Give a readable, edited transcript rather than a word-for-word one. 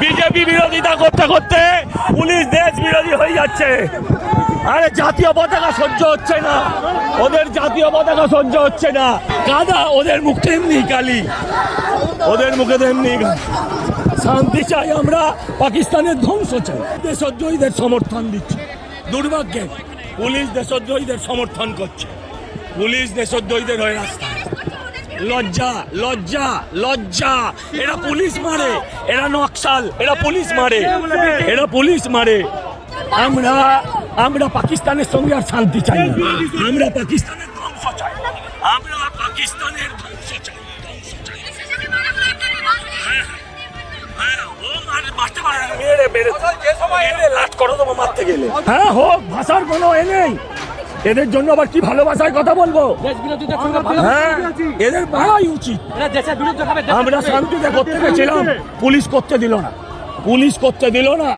BJP বিরোধিতা করতে করতে পুলিশ দেশ বিরোধী হয়ে যাচ্ছে। আরে জাতীয় পতাকা সহ্য হচ্ছে না, ওদের জাতীয় পতাকা সহ্য হচ্ছে না। কাদা ওদের মুখ তেমনি কালি, ওদের মুখে তেমনি। শান্তি চাই আমরা, পাকিস্তানের ধ্বংস চাই। দেশদ্রোহীদের সমর্থন দিচ্ছে। দুর্ভাগ্যে পুলিশ দেশদ্রোহীদের সমর্থন করছে, পুলিশ দেশদ্রোহীদের হয়ে রাস্তায়। লজ্জা লজ্জা লজ্জা! এরা পুলিশ মারে, এরা নকশাল, এরা পুলিশ মারে, এরা পুলিশ মারে। আমরা আমরা পাকিস্তানের সঙ্গে আর শান্তি চাই না, আমরা পাকিস্তানের ধ্বংস চাই, আমরা পাকিস্তানের ধ্বংস চাই, ধ্বংস চাই। হ্যাঁ হোক, ভাষার কোনো এ নেই। এদের জন্য আবার কি ভালোবাসায় কথা বলবো? হ্যাঁ, এদের মারাই উচিত। আমরা শান্তিতে করতে গেছিলাম, পুলিশ করতে দিল না, পুলিশ করতে দিল না।